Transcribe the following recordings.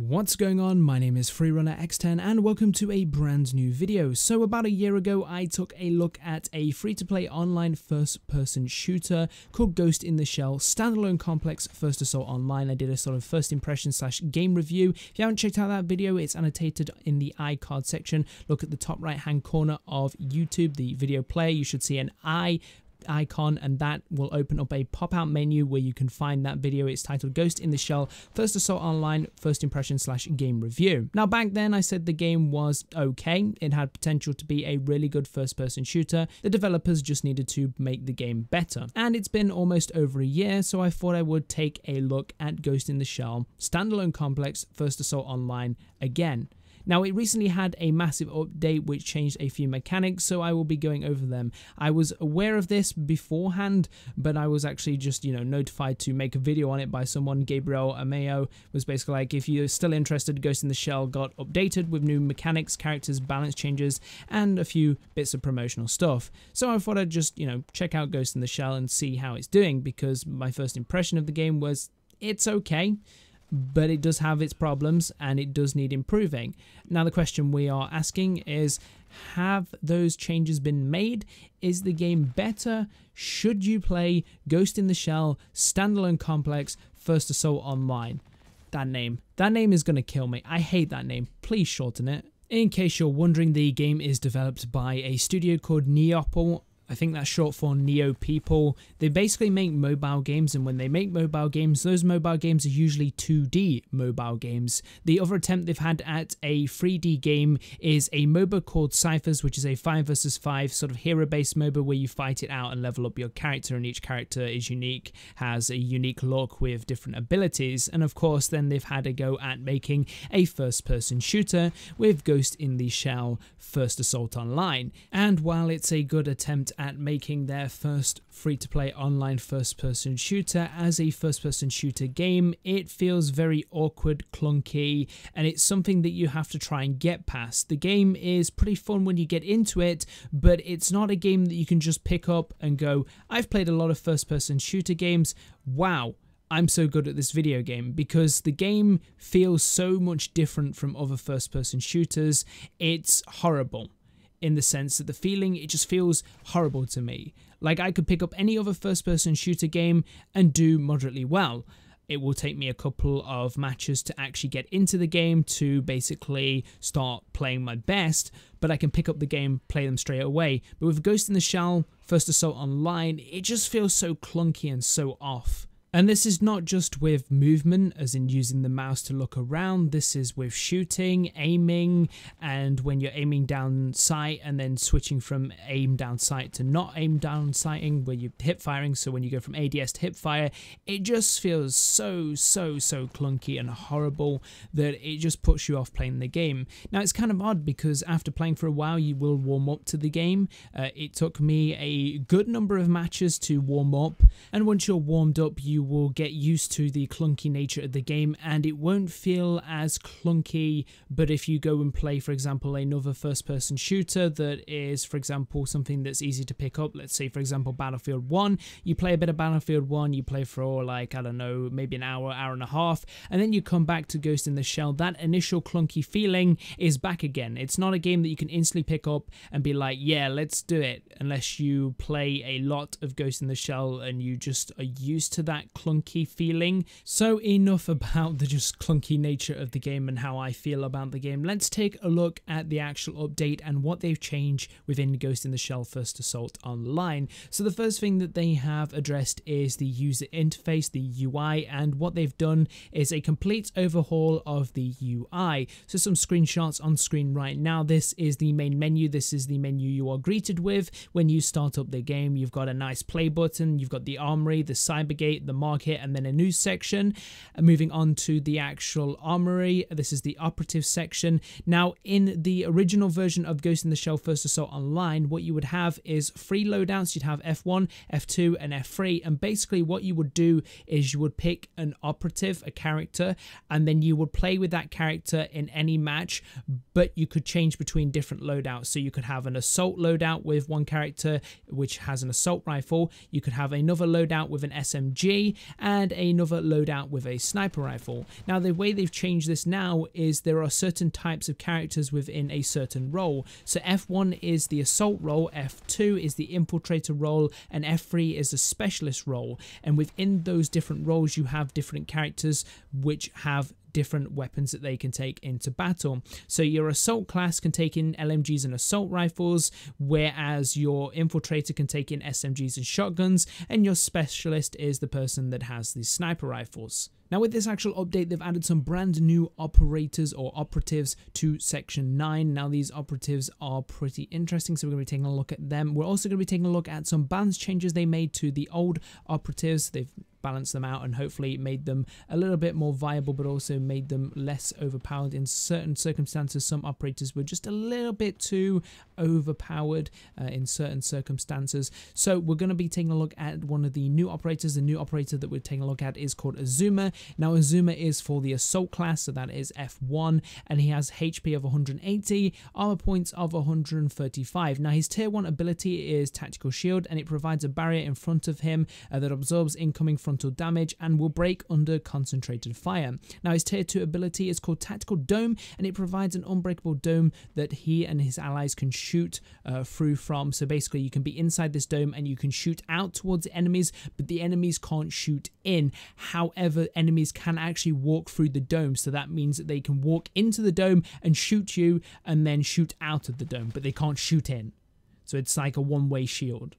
What's going on? My name is FreeRunnerX10 and welcome to a brand new video. So about a year ago I took a look at a free-to-play online first-person shooter called Ghost in the Shell Standalone Complex First Assault Online. I did a sort of first impression / game review. If you haven't checked out that video, it's annotated in the iCard section. Look at the top right hand corner of YouTube, the video player. You should see an icon, and that will open up a pop-out menu where you can find that video. It's titled Ghost in the Shell First Assault Online First Impression / game review. Now back then I said the game was okay. It had potential to be a really good first-person shooter. The developers just needed to make the game better. And it's been almost over a year, so I thought I would take a look at Ghost in the Shell Standalone Complex First Assault Online again. Now, it recently had a massive update which changed a few mechanics, so I will be going over them. I was aware of this beforehand, but I was actually just, notified to make a video on it by someone. Gabriel Ameo was basically like, if you're still interested, Ghost in the Shell got updated with new mechanics, characters, balance changes, and a few bits of promotional stuff. So I thought I'd just, check out Ghost in the Shell and see how it's doing, because my first impression of the game was, it's okay, but it does have its problems and it does need improving. Now the question we are asking is, have those changes been made? Is the game better? Should you play Ghost in the Shell Standalone Complex First Assault Online? That name is going to kill me. I hate that name. Please shorten it. In case you're wondering, the game is developed by a studio called Neopal. I think that's short for Neo People. They basically make mobile games, and when they make mobile games, those mobile games are usually 2D mobile games. The other attempt they've had at a 3D game is a MOBA called Cyphers, which is a 5 vs 5 sort of hero-based MOBA where you fight it out and level up your character, and each character is unique, has a unique look with different abilities. And of course, then they've had a go at making a first-person shooter with Ghost in the Shell First Assault Online. And while it's a good attempt at making their first free-to-play online first-person shooter as a first-person shooter game, it feels very awkward, clunky, and it's something that you have to try and get past. The game is pretty fun when you get into it, but it's not a game that you can just pick up and go, I've played a lot of first-person shooter games, wow, I'm so good at this video game, because the game feels so much different from other first-person shooters. It's horrible. In the sense that the feeling, it just feels horrible to me. Like I could pick up any other first-person shooter game and do moderately well. It will take me a couple of matches to actually get into the game to basically start playing my best, but I can pick up the game, play them straight away. But with Ghost in the Shell First Assault Online, it just feels so clunky and so off. And this is not just with movement, as in using the mouse to look around. This is with shooting, aiming, and when you're aiming down sight and then switching from aim down sight to not aim down sighting, where you're hip firing. So when you go from ADS to hip fire, it just feels so clunky and horrible that it just puts you off playing the game. Now it's kind of odd, because after playing for a while, you will warm up to the game. It took me a good number of matches to warm up, and once you're warmed up, you will get used to the clunky nature of the game and it won't feel as clunky. But if you go and play, for example, another first-person shooter that is, for example, something that's easy to pick up, let's say, for example, Battlefield 1, you play a bit of Battlefield 1, you play for like, I don't know, maybe an hour and a half, and then you come back to Ghost in the Shell, that initial clunky feeling is back again. It's not a game that you can instantly pick up and be like, yeah, let's do it, unless you play a lot of Ghost in the Shell and you just are used to that clunky feeling. So enough about the just clunky nature of the game and how I feel about the game. Let's take a look at the actual update and what they've changed within Ghost in the Shell First Assault Online. So the first thing that they have addressed is the user interface, the UI, and what they've done is a complete overhaul of the UI. So some screenshots on screen right now. This is the main menu. This is the menu you are greeted with when you start up the game. You've got a nice play button, you've got the armory, the cybergate, the market, and then a news section. Moving on to the actual armory, this is the operative section. Now in the original version of Ghost in the Shell First Assault Online, what you would have is 3 loadouts. You'd have F1, F2 and F3, and basically what you would do is you would pick an operative, a character, and then you would play with that character in any match, but you could change between different loadouts. So you could have an assault loadout with one character which has an assault rifle, you could have another loadout with an SMG, 3, and another loadout with a sniper rifle. Now the way they've changed this now is there are certain types of characters within a certain role. So F1 is the assault role, F2 is the infiltrator role, and F3 is the specialist role. And within those different roles you have different characters which have different weapons that they can take into battle. So your assault class can take in LMGs and assault rifles, whereas your infiltrator can take in SMGs and shotguns, and your specialist is the person that has the sniper rifles. Now with this actual update, they've added some brand new operators or operatives to Section 9. Now these operatives are pretty interesting, so we're going to be taking a look at them. We're also going to be taking a look at some balance changes they made to the old operatives. They've balanced them out and hopefully made them a little bit more viable, but also made them less overpowered. In certain circumstances, some operators were just a little bit too overpowered in certain circumstances. So we're going to be taking a look at one of the new operators. The new operator that we're taking a look at is called Azuma. Now Azuma is for the assault class, so that is F1, and he has HP of 180, armor points of 135. Now his tier 1 ability is Tactical Shield, and it provides a barrier in front of him that absorbs incoming frontal damage and will break under concentrated fire. Now his tier 2 ability is called Tactical Dome, and it provides an unbreakable dome that he and his allies can shoot through from. So basically you can be inside this dome and you can shoot out towards the enemies, but the enemies can't shoot in. However, enemies can actually walk through the dome, so that means that they can walk into the dome and shoot you and then shoot out of the dome, but they can't shoot in. So it's like a one-way shield.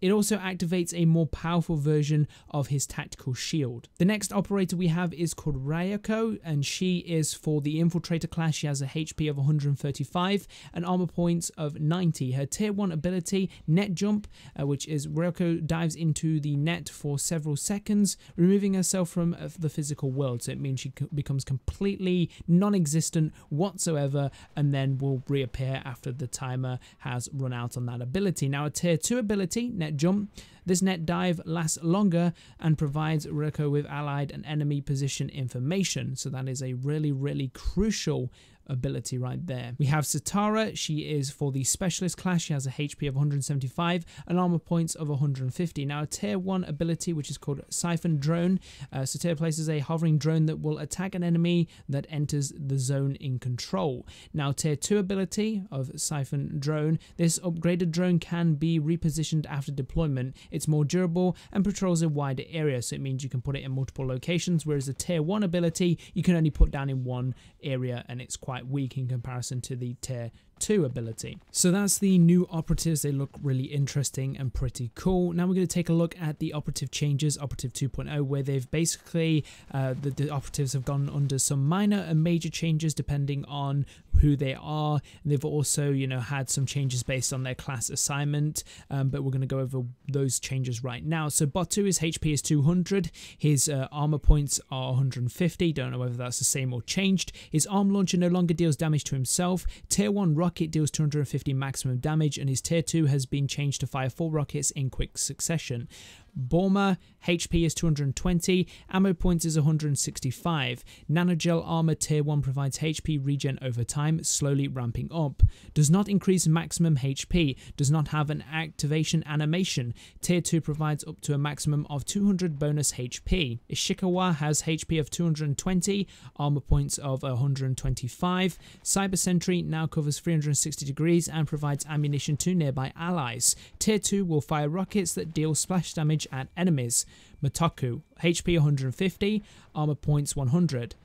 It also activates a more powerful version of his Tactical Shield. The next operator we have is called Ryoko, and she is for the Infiltrator class. She has a HP of 135 and armor points of 90. Her tier 1 ability, Net Jump, which is Ryoko dives into the net for several seconds, removing herself from the physical world. So it means she becomes completely non-existent whatsoever and then will reappear after the timer has run out on that ability. Now a tier 2 ability, Net Jump. This net dive lasts longer and provides Ryoko with allied and enemy position information. So that is a really crucial ability right there. We have Satara. She is for the specialist class. She has a HP of 175 and armor points of 150. Now a tier 1 ability which is called Siphon Drone. Satara places a hovering drone that will attack an enemy that enters the zone in control. Now tier 2 ability of Siphon Drone. This upgraded drone can be repositioned after deployment. It's more durable and patrols a wider area, so it means you can put it in multiple locations, whereas the tier 1 ability you can only put down in one area, and it's quite weak in comparison to the tier 2 ability. So that's the new operatives. They look really interesting and pretty cool. Now we're going to take a look at the operative changes, Operative 2.0, where they've basically, the operatives have gone under some minor and major changes depending on who they are. They've also, you know, had some changes based on their class assignment, but we're going to go over those changes right now. So Bot2, his HP is 200, his armor points are 150, don't know whether that's the same or changed. His arm launcher no longer deals damage to himself. Tier 1 rocket deals 250 maximum damage, and his tier 2 has been changed to fire 4 rockets in quick succession. Borma, HP is 220, ammo points is 165. Nanogel armor tier 1 provides HP regen over time, slowly ramping up. Does not increase maximum HP, does not have an activation animation. Tier 2 provides up to a maximum of 200 bonus HP. Ishikawa has HP of 220, armor points of 125. Cyber Sentry now covers 360 degrees and provides ammunition to nearby allies. Tier 2 will fire rockets that deal splash damage at enemies. Matoku, HP 150, armor points 100.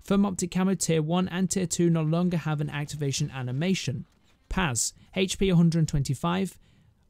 Firm Optic Camo tier 1 and tier 2 no longer have an activation animation. Paz, HP 125,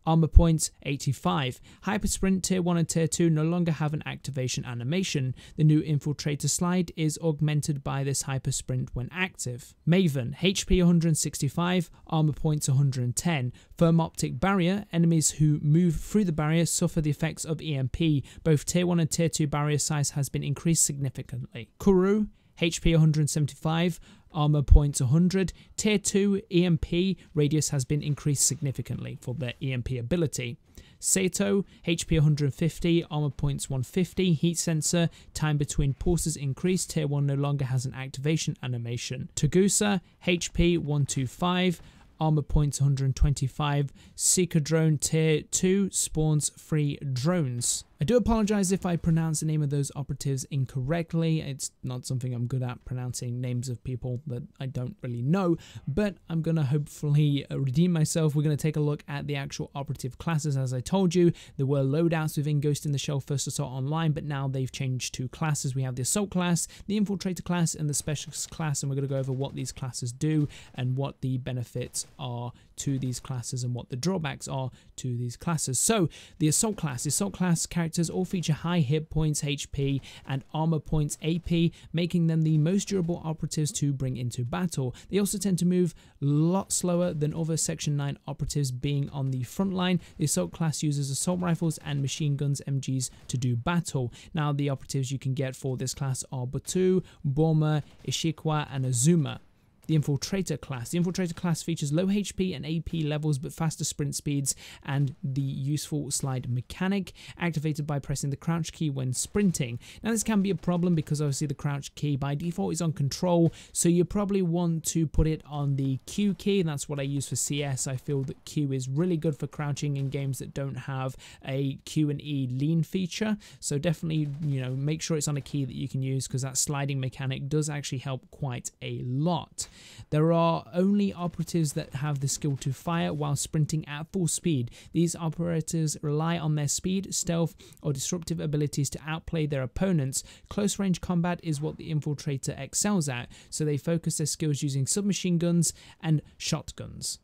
armor points 85. Hyper Sprint tier 1 and tier 2 no longer have an activation animation. The new Infiltrator slide is augmented by this Hyper Sprint when active. Maven, HP 165, armor points 110. Firm Optic Barrier, enemies who move through the barrier suffer the effects of EMP. Both tier 1 and tier 2 barrier size has been increased significantly. Kuru, HP 175, armor points 100. Tier 2 EMP radius has been increased significantly for their EMP ability. Sato, HP 150, armor points 150. Heat sensor, time between pulses increased. Tier 1 no longer has an activation animation. Togusa, HP 125, armor points 125. Seeker drone tier 2 spawns 3 drones. do apologize if I pronounce the name of those operatives incorrectly. It's not something I'm good at, pronouncing names of people that I don't really know, but I'm going to hopefully redeem myself. We're going to take a look at the actual operative classes. As I told you, there were loadouts within Ghost in the Shell First Assault Online, but now they've changed to classes. We have the Assault class, the Infiltrator class, and the Specialist class, and we're going to go over what these classes do and what the benefits are to these classes and what the drawbacks are to these classes. So the Assault class characters all feature high hit points, HP, and armor points, AP, making them the most durable operatives to bring into battle. They also tend to move a lot slower than other Section 9 operatives being on the front line. The Assault class uses assault rifles and machine guns, MGs, to do battle. Now the operatives you can get for this class are Batu, Borma, Ishikawa, and Azuma. The Infiltrator class. The Infiltrator class features low HP and AP levels but faster sprint speeds and the useful slide mechanic activated by pressing the crouch key when sprinting. Now this can be a problem because obviously the crouch key by default is on control, so you probably want to put it on the Q key, and that's what I use for CS. I feel that Q is really good for crouching in games that don't have a Q and E lean feature, so definitely, you know, make sure it's on a key that you can use because that sliding mechanic does actually help quite a lot. There are only operatives that have the skill to fire while sprinting at full speed. These operators rely on their speed, stealth, or disruptive abilities to outplay their opponents. Close range combat is what the Infiltrator excels at, so they focus their skills using submachine guns and shotguns.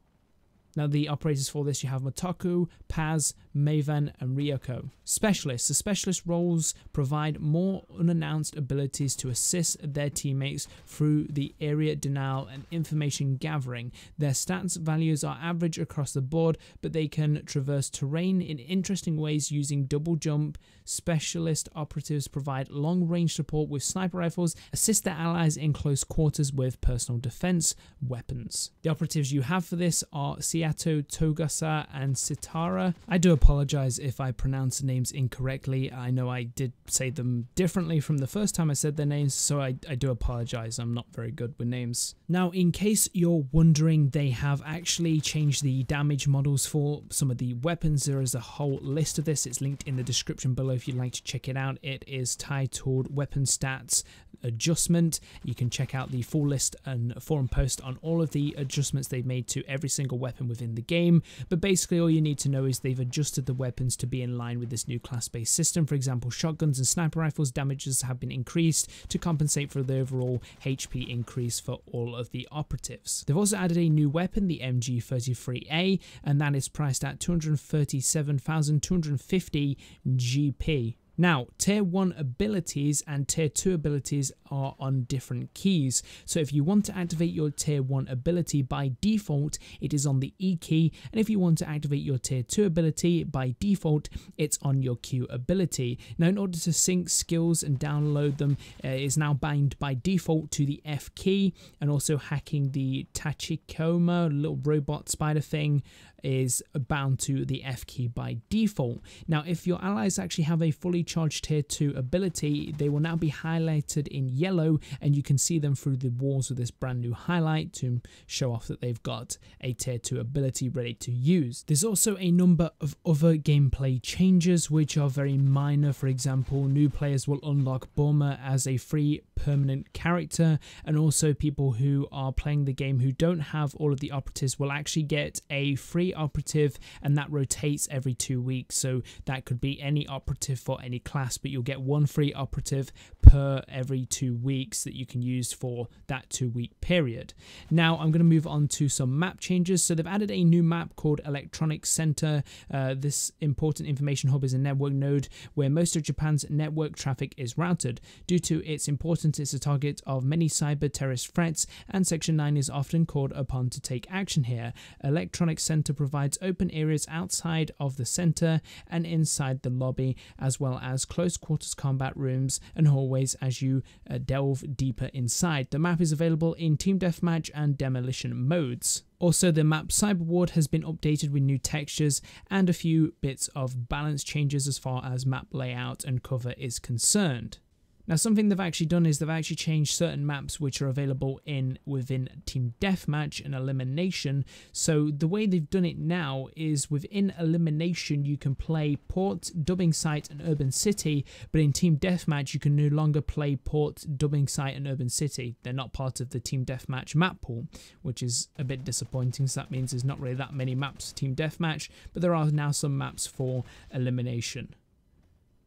Now the operators for this, you have Motoku, Paz, Maven, and Ryoko. Specialists. The specialist roles provide more unannounced abilities to assist their teammates through the area denial and information gathering. Their stats values are average across the board, but they can traverse terrain in interesting ways using double jump. Specialist operatives provide long-range support with sniper rifles, assist their allies in close quarters with personal defense weapons. The operatives you have for this are Seato, Togasa, and Sitara. I do apologize if I pronounce the names incorrectly. I know I did say them differently from the first time I said their names, so I do apologize. I'm not very good with names. Now, in case you're wondering, they have actually changed the damage models for some of the weapons. There is a whole list of this. It's linked in the description below if you'd like to check it out. It is titled Weapon Stats Adjustment. You can check out the full list and forum post on all of the adjustments they've made to every single weapon within the game, but basically all you need to know is they've adjusted the weapons to be in line with this new class-based system. For example, shotguns and sniper rifles damages have been increased to compensate for the overall HP increase for all of the operatives. They've also added a new weapon, the MG33A, and that is priced at 237,250 GP. Now, Tier 1 abilities and Tier 2 abilities are on different keys. So if you want to activate your Tier 1 ability by default, it is on the E key. And if you want to activate your Tier 2 ability by default, it's on your Q ability. Now, in order to sync skills and download them, is now bound by default to the F key. And also hacking the Tachikoma, little robot spider thing, is bound to the F key by default. Now, if your allies actually have a fully charged Tier 2 ability, they will now be highlighted in yellow, and you can see them through the walls with this brand new highlight to show off that they've got a Tier 2 ability ready to use. There's also a number of other gameplay changes which are very minor. For example, new players will unlock Borma as a free permanent character, and also people who are playing the game who don't have all of the operatives will actually get a free operative, and that rotates every 2 weeks. So that could be any operative for any class, but you'll get one free operative per every 2 weeks that you can use for that 2-week period. Now I'm going to move on to some map changes. So they've added a new map called Electronic Center. This important information hub is a network node where most of Japan's network traffic is routed. Due to its importance, it's a target of many cyber terrorist threats, and Section 9 is often called upon to take action here. Electronic Center provides open areas outside of the center and inside the lobby, as well as close quarters combat rooms and hallways as you delve deeper inside. The map is available in Team Deathmatch and Demolition modes. Also, the map Cyberward has been updated with new textures and a few bits of balance changes as far as map layout and cover is concerned. Now, something they've actually done is they've actually changed certain maps which are available within Team Deathmatch and Elimination. So the way they've done it now is within Elimination you can play Port, Dubbing Site and Urban City, but in Team Deathmatch you can no longer play Port, Dubbing Site and Urban City. They're not part of the Team Deathmatch map pool, which is a bit disappointing. So that means there's not really that many maps for Team Deathmatch, but there are now some maps for Elimination.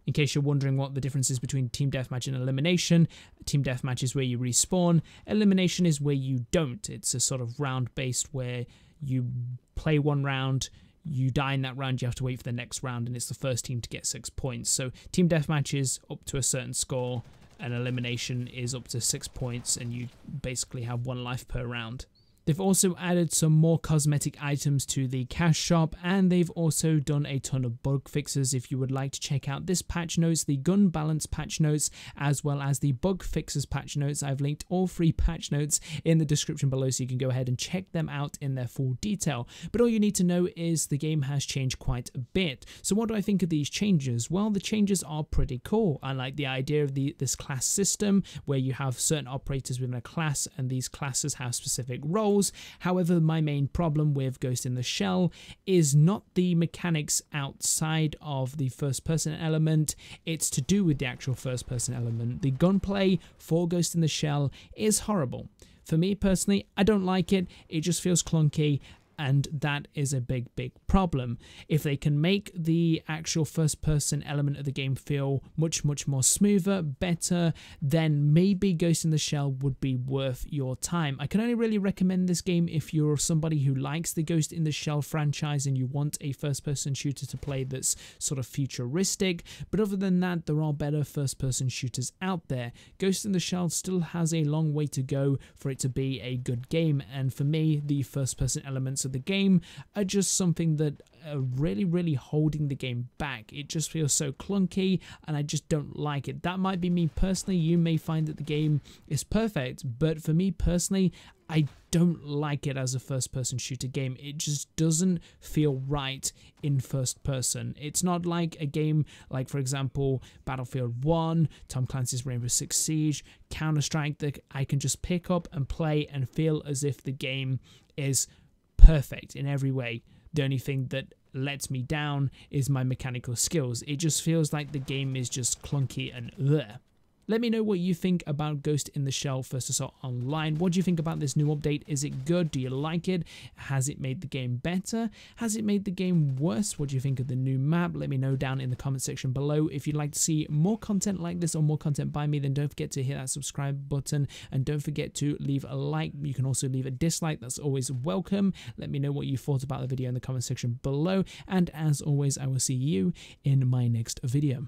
In case you're wondering what the difference is between Team Deathmatch and Elimination, Team Deathmatch is where you respawn, Elimination is where you don't. It's a sort of round based where you play one round, you die in that round, you have to wait for the next round, and it's the first team to get 6 points. So Team Deathmatch is up to a certain score, and Elimination is up to 6 points, and you basically have 1 life per round. They've also added some more cosmetic items to the cash shop, and they've also done a ton of bug fixes. If you would like to check out this patch notes, the gun balance patch notes, as well as the bug fixes patch notes, I've linked all 3 patch notes in the description below, so you can go ahead and check them out in their full detail. But all you need to know is the game has changed quite a bit. So what do I think of these changes? Well, the changes are pretty cool. I like the idea of this class system where you have certain operators within a class, and these classes have specific roles. However, my main problem with Ghost in the Shell is not the mechanics outside of the first person element, it's to do with the actual first person element. The gunplay for Ghost in the Shell is horrible. For me personally, I don't like it, it just feels clunky, and that is a big problem. If they can make the actual first person element of the game feel much more smoother, better, then maybe Ghost in the Shell would be worth your time. I can only really recommend this game if you're somebody who likes the Ghost in the Shell franchise and you want a first person shooter to play that's sort of futuristic, but other than that, there are better first person shooters out there. Ghost in the Shell still has a long way to go for it to be a good game, and for me, the first person elements of the game are just something that are really holding the game back. It just feels so clunky, and I just don't like it. That might be me personally. You may find that the game is perfect, but for me personally, I don't like it as a first-person shooter game. It just doesn't feel right in first person. It's not like a game like, for example, Battlefield 1, Tom Clancy's Rainbow Six Siege, Counter-Strike, that I can just pick up and play and feel as if the game is perfect in every way. The only thing that lets me down is my mechanical skills. It just feels like the game is just clunky and ugh. Let me know what you think about Ghost in the Shell First Assault Online. What do you think about this new update? Is it good? Do you like it? Has it made the game better? Has it made the game worse? What do you think of the new map? Let me know down in the comment section below. If you'd like to see more content like this or more content by me, then don't forget to hit that subscribe button, and don't forget to leave a like. You can also leave a dislike. That's always welcome. Let me know what you thought about the video in the comment section below, and as always, I will see you in my next video.